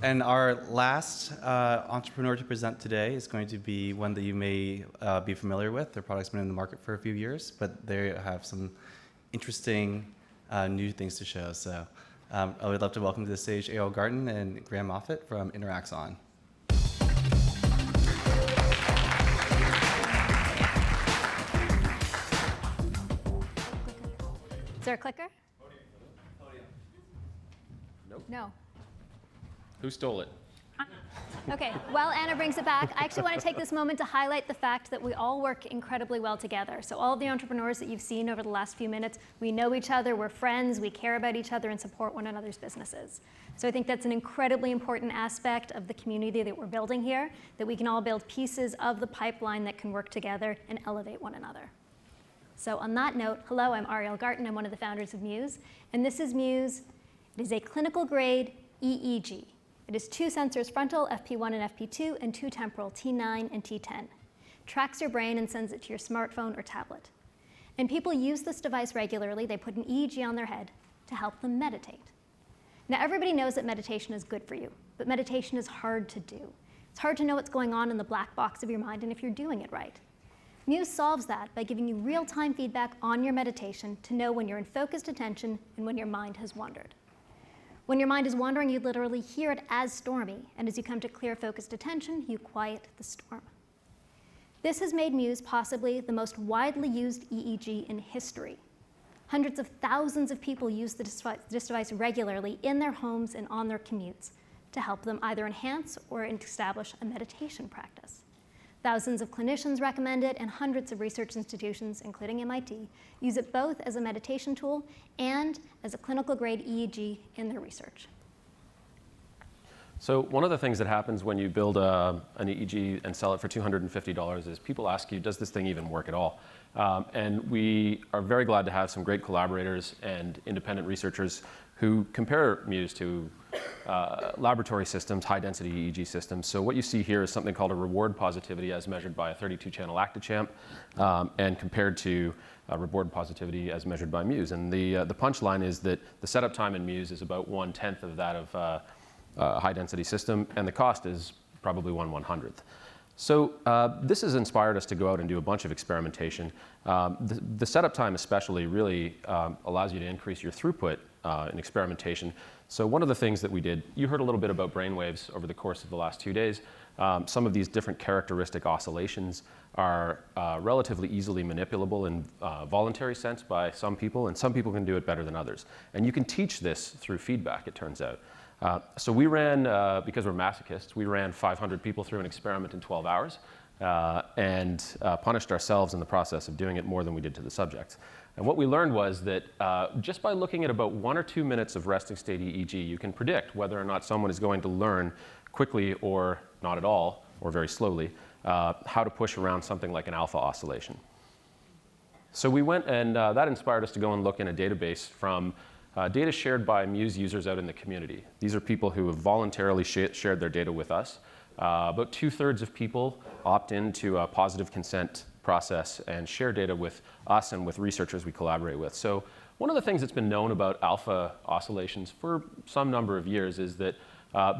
And our last entrepreneur to present today is going to be one that you may be familiar with. Their product's been in the market for a few years, but they have some interesting new things to show. So I would love to welcome to the stage Ariel Garten and Graeme Moffat from Interaxon. Is there a clicker? Podium. Nope. No. Who stole it? Okay, while Anna brings it back, I actually want to take this moment to highlight the fact that we all work incredibly well together. So all of the entrepreneurs that you've seen over the last few minutes, we know each other, we're friends, we care about each other and support one another's businesses. So I think that's an incredibly important aspect of the community that we're building here, that we can all build pieces of the pipeline that can work together and elevate one another. So on that note, hello, I'm Ariel Garten. I'm one of the founders of Muse. And this is Muse. It is a clinical grade EEG. It is 2 sensors, frontal, FP1 and FP2, and 2 temporal, T9 and T10. Tracks your brain and sends it to your smartphone or tablet. And people use this device regularly. They put an EEG on their head to help them meditate. Now, everybody knows that meditation is good for you, but meditation is hard to do. It's hard to know what's going on in the black box of your mind and if you're doing it right. Muse solves that by giving you real-time feedback on your meditation to know when you're in focused attention and when your mind has wandered. When your mind is wandering, you literally hear it as stormy, and as you come to clear, focused attention, you quiet the storm. This has made Muse possibly the most widely used EEG in history. Hundreds of thousands of people use this device regularly in their homes and on their commutes to help them either enhance or establish a meditation practice. Thousands of clinicians recommend it, and hundreds of research institutions, including MIT, use it both as a meditation tool and as a clinical grade EEG in their research. So one of the things that happens when you build an EEG and sell it for $250 is people ask you, does this thing even work at all? And we are very glad to have some great collaborators and independent researchers who compare Muse to laboratory systems, high-density EEG systems. So what you see here is something called a reward positivity as measured by a 32-channel Actichamp and compared to reward positivity as measured by Muse. And the punchline is that the setup time in Muse is about 1/10 of that of a high-density system, and the cost is probably 1/100th. So this has inspired us to go out and do a bunch of experimentation. The setup time especially really allows you to increase your throughput in experimentation. So one of the things that we did, you heard a little bit about brainwaves over the course of the last 2 days. Some of these different characteristic oscillations are relatively easily manipulable in voluntary sense by some people, and some people can do it better than others. And you can teach this through feedback, it turns out. So we ran, because we're masochists, we ran 500 people through an experiment in 12 hours and punished ourselves in the process of doing it more than we did to the subjects. And what we learned was that just by looking at about 1 or 2 minutes of resting state EEG, you can predict whether or not someone is going to learn quickly or not at all, or very slowly, how to push around something like an alpha oscillation. So we went and that inspired us to go and look in a database from data shared by Muse users out in the community. These are people who have voluntarily shared their data with us. About 2/3 of people opt into a positive consent process and share data with us and with researchers we collaborate with. So one of the things that's been known about alpha oscillations for some number of years is that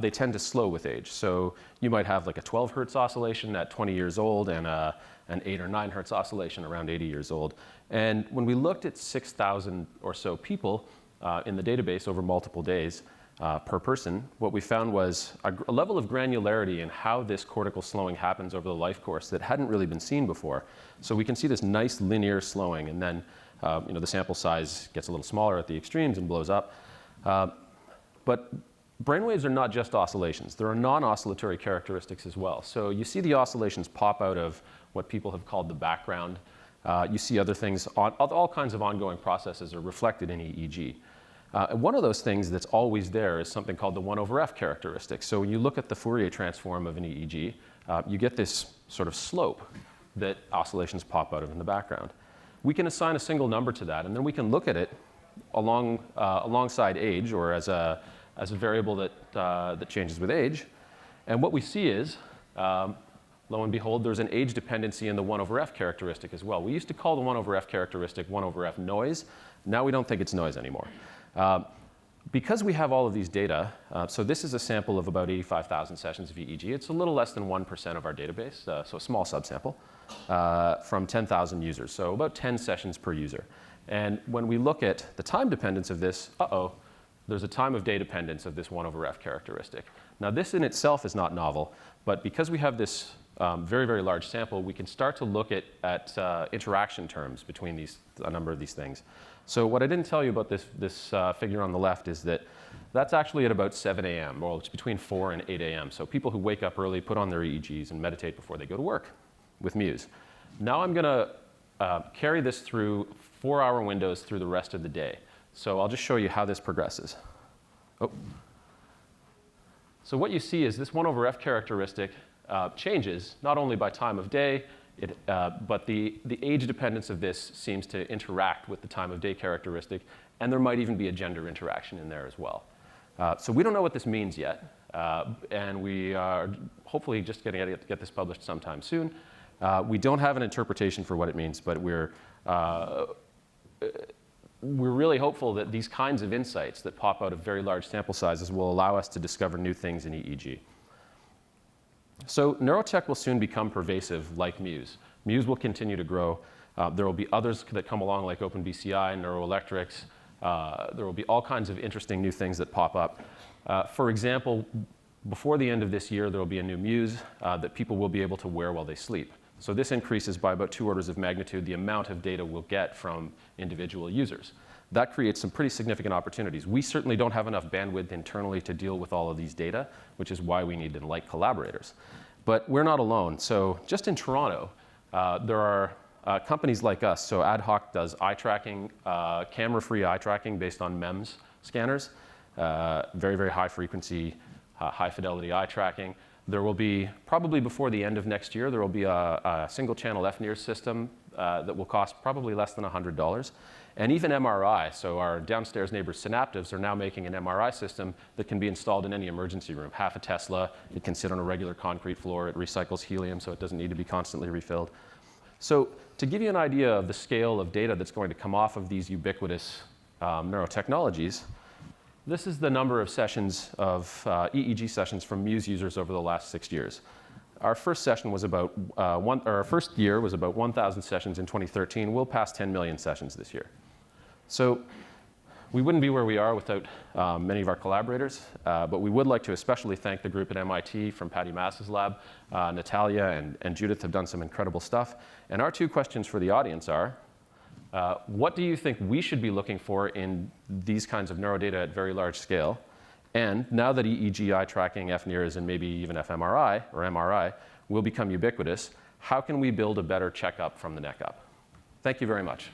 they tend to slow with age. So you might have like a 12 hertz oscillation at 20 years old and an 8 or 9 hertz oscillation around 80 years old. And when we looked at 6,000 or so people in the database over multiple days per person, what we found was a level of granularity in how this cortical slowing happens over the life course that hadn't really been seen before. So we can see this nice linear slowing, and then the sample size gets a little smaller at the extremes and blows up. But brainwaves are not just oscillations. There are non-oscillatory characteristics as well. So you see the oscillations pop out of what people have called the background. You see other things, all kinds of ongoing processes are reflected in EEG. And one of those things that's always there is something called the 1/f characteristic. So when you look at the Fourier transform of an EEG, you get this sort of slope that oscillations pop out of in the background. We can assign a single number to that, and then we can look at it alongside age, or as a variable that changes with age. And what we see is, lo and behold, there's an age dependency in the 1/f characteristic as well. We used to call the 1/f characteristic 1/f noise. Now we don't think it's noise anymore. Because we have all of these data, so this is a sample of about 85,000 sessions of EEG. It's a little less than 1% of our database, so a small subsample, from 10,000 users, so about 10 sessions per user. And when we look at the time dependence of this, there's a time of day dependence of this 1/f characteristic. Now, this in itself is not novel, but because we have this very, very large sample, we can start to look at interaction terms between a number of these things. So what I didn't tell you about this figure on the left is that that's actually at about 7 a.m., well, it's between 4 and 8 a.m. So people who wake up early, put on their EEGs, and meditate before they go to work with Muse. Now I'm going to carry this through 4-hour windows through the rest of the day. So I'll just show you how this progresses. So what you see is this 1/f characteristic changes not only by time of day, but the age dependence of this seems to interact with the time of day characteristic, and there might even be a gender interaction in there as well. So we don't know what this means yet, and we are hopefully just going to get this published sometime soon. We don't have an interpretation for what it means, but we're really hopeful that these kinds of insights that pop out of very large sample sizes will allow us to discover new things in EEG. So neurotech will soon become pervasive like Muse. Muse will continue to grow. There will be others that come along like OpenBCI, neuroelectrics. There will be all kinds of interesting new things that pop up. For example, before the end of this year, there will be a new Muse that people will be able to wear while they sleep. So this increases by about 2 orders of magnitude the amount of data we'll get from individual users. That creates some pretty significant opportunities. We certainly don't have enough bandwidth internally to deal with all of these data, which is why we need like collaborators. But we're not alone. So just in Toronto, there are companies like us. So Ad Hoc does eye tracking, camera-free eye tracking based on MEMS scanners, very, very high frequency, high fidelity eye tracking. There will be, probably before the end of next year, there will be a single channel FNIRS system that will cost probably less than $100. And even MRI, so our downstairs neighbors Synaptives are now making an MRI system that can be installed in any emergency room. Half a Tesla, it can sit on a regular concrete floor, it recycles helium so it doesn't need to be constantly refilled. So to give you an idea of the scale of data that's going to come off of these ubiquitous neurotechnologies, this is the number of sessions of EEG sessions from Muse users over the last 6 years. Our first session was about our first year was about 1,000 sessions in 2013. We'll pass 10 million sessions this year. So we wouldn't be where we are without many of our collaborators, but we would like to especially thank the group at MIT from Patty Mass's lab. Natalia and Judith have done some incredible stuff. And our 2 questions for the audience are, what do you think we should be looking for in these kinds of neurodata at very large scale? And now that EEG eye tracking, FNIRS, and maybe even fMRI or MRI will become ubiquitous, how can we build a better checkup from the neck up? Thank you very much.